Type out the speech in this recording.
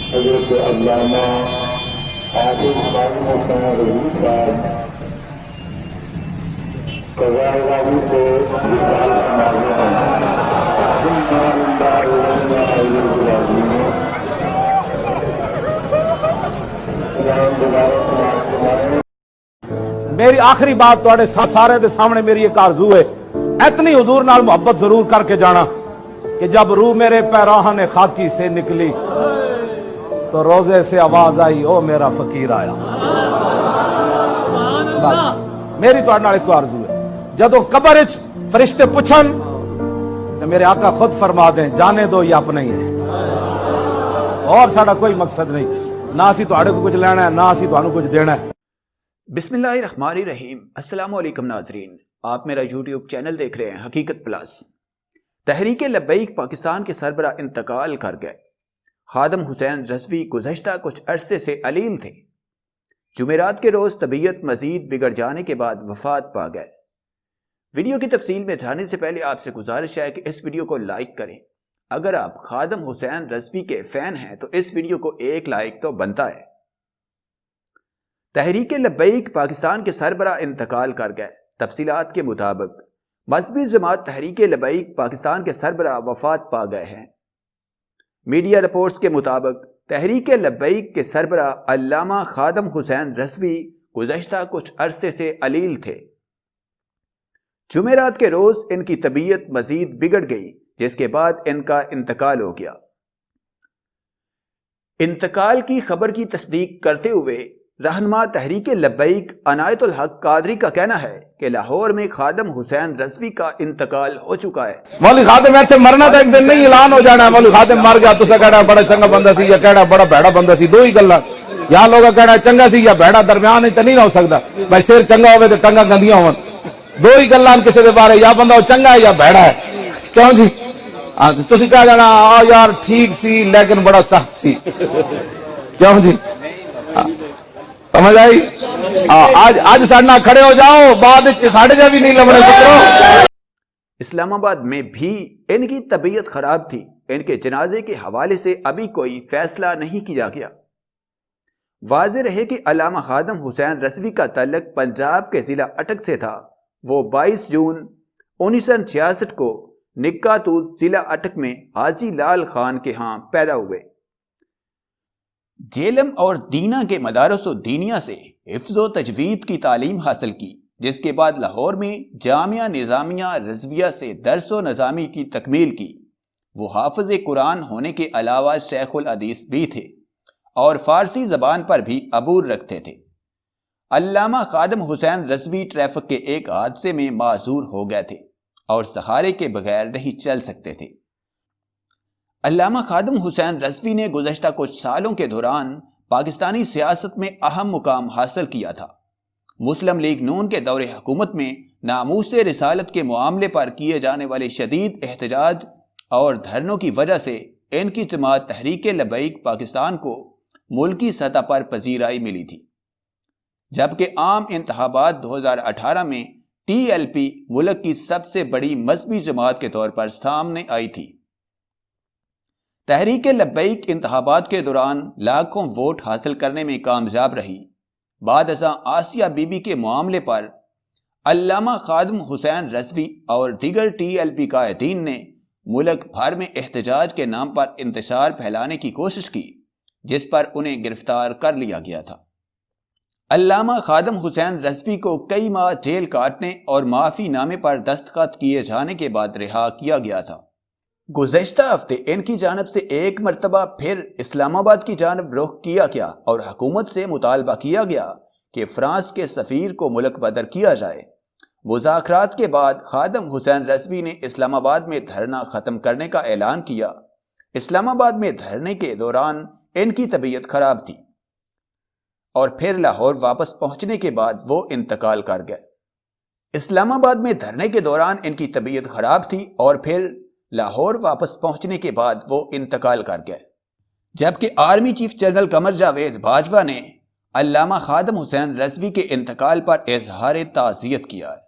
حضرت علامہ حافظ خادم حسین رضوی صاحب قضاء الہی سے وصال فرماتے ہیں۔ میری آخری بات تواڈے سارے دے سامنے میری ایک آرزو ہے، اتنی حضور نال محبت ضرور کر کے جانا کہ جب روح میرے پیراہن خاکی سے نکلی تو روزے سے آواز آئی او میرا فقیر آیا۔ بس میری تواڈے نال ایک آرزو ہے، جدو قبر وچ فرشتے پوچھن تو میرے آقا خود فرما دیں جانے دو یہ اپنا ہی ہے، اور ساڈا کوئی مقصد نہیں، نہ اسی تواڈے کو کچھ لینا ہے نہ اسی تانوں کچھ دینا ہے۔ بسم اللہ الرحمن الرحیم۔ السلام علیکم ناظرین، آپ میرا یوٹیوب چینل دیکھ رہے ہیں حقیقت پلس۔ تحریک لبیک پاکستان کے سربراہ انتقال کر گئے۔ خادم حسین رضوی گزشتہ کچھ عرصے سے علیل تھے۔ جمعرات کے روز طبیعت مزید بگڑ جانے کے بعد وفات پا گئے۔ ویڈیو کی تفصیل میں جانے سے پہلے آپ سے گزارش ہے کہ اس ویڈیو کو لائک کریں۔ اگر آپ خادم حسین رضوی کے فین ہیں تو اس ویڈیو کو ایک لائک تو بنتا ہے۔ تحریک لبیک پاکستان کے سربراہ انتقال کر گئے۔ تفصیلات کے مطابق مذہبی جماعت تحریک لبیک پاکستان کے سربراہ وفات پا گئے ہیں۔ میڈیا رپورٹس کے مطابق تحریک لبیک کے سربراہ علامہ خادم حسین رضوی گزشتہ کچھ عرصے سے علیل تھے۔ جمعرات کے روز ان کی طبیعت مزید بگڑ گئی، جس کے بعد ان کا انتقال ہو گیا۔ انتقال کی خبر کی تصدیق کرتے ہوئے رہنما تحریک لبیک عنایت الحق قادری کا کہنا ہے کہ لاہور میں خادم حسین رضوی کا انتقال ہو چکا ہے۔ مولوی خادم ایسے مرنا تو ایک دن نہیں، اعلان ہو جانا ہے مولوی خادم مر گیا، تسا کہنا بڑا چنگا بندہ سی یا کہنا بڑا بھڑا بندہ سی، دو ہی گلاں۔ یا لوگ کہنا چنگا سی یا بھڑا، درمیان تو نہیں ہو سکتا بھائی، سر چنگا ہوئے تو ٹنگا گندیاں ہون، دو ہی گلاں کسی دے بارے، یا بندہ چنگا ہے یا بھڑا ہے۔ کیوں جی تسی کہہ جانا آ یار ٹھیک سی لیکن بڑا سخت سی، کیوں جی سمجھ آئی؟ آج ساڑھنا کھڑے ہو جاؤ، بعد ساڑھے جا بھی نہیں لبنے پکڑو۔ اسلام آباد میں بھی ان کی طبیعت خراب تھی۔ ان کے جنازے کے حوالے سے ابھی کوئی فیصلہ نہیں کیا گیا۔ واضح رہے کہ علامہ خادم حسین رضوی کا تعلق پنجاب کے ضلع اٹک سے تھا۔ وہ 22 جون 1966 کو نکا توت ضلع اٹک میں حاجی لال خان کے ہاں پیدا ہوئے۔ جیلم اور دینا کے مدارس و دینیا سے حفظ و تجوید کی تعلیم حاصل کی، جس کے بعد لاہور میں جامعہ نظامیہ رضویہ سے درس و نظامی کی تکمیل کی۔ وہ حافظ قرآن ہونے کے علاوہ شیخ الحدیث بھی تھے اور فارسی زبان پر بھی عبور رکھتے تھے۔ علامہ خادم حسین رضوی ٹریفک کے ایک حادثے میں معذور ہو گئے تھے اور سہارے کے بغیر نہیں چل سکتے تھے۔ علامہ خادم حسین رضوی نے گزشتہ کچھ سالوں کے دوران پاکستانی سیاست میں اہم مقام حاصل کیا تھا۔ مسلم لیگ نون کے دور حکومت میں ناموس رسالت کے معاملے پر کیے جانے والے شدید احتجاج اور دھرنوں کی وجہ سے ان کی جماعت تحریک لبیک پاکستان کو ملکی سطح پر پذیرائی ملی تھی، جبکہ عام انتخابات 2018 میں ٹی ایل پی ملک کی سب سے بڑی مذہبی جماعت کے طور پر سامنے آئی تھی۔ تحریک لبیک انتخابات کے دوران لاکھوں ووٹ حاصل کرنے میں کامیاب رہی۔ بعد ازاں آسیہ بی بی کے معاملے پر علامہ خادم حسین رضوی اور دیگر ٹی ایل پی قائدین نے ملک بھر میں احتجاج کے نام پر انتشار پھیلانے کی کوشش کی، جس پر انہیں گرفتار کر لیا گیا تھا۔ علامہ خادم حسین رضوی کو کئی ماہ جیل کاٹنے اور معافی نامے پر دستخط کیے جانے کے بعد رہا کیا گیا تھا۔ گزشتہ ہفتے ان کی جانب سے ایک مرتبہ پھر اسلام آباد کی جانب رخ کیا گیا اور حکومت سے مطالبہ کیا گیا کہ فرانس کے سفیر کو ملک بدر کیا جائے۔ مذاکرات کے بعد خادم حسین رضوی نے اسلام آباد میں دھرنا ختم کرنے کا اعلان کیا۔ اسلام آباد میں دھرنے کے دوران ان کی طبیعت خراب تھی اور پھر لاہور واپس پہنچنے کے بعد وہ انتقال کر گئے۔ اسلام آباد میں دھرنے کے دوران ان کی طبیعت خراب تھی اور پھر لاہور واپس پہنچنے کے بعد وہ انتقال کر گئے، جبکہ army chief general Qamar Javed Bajwa نے علامہ خادم حسین رضوی کے انتقال پر اظہار تعزیت کیا ہے۔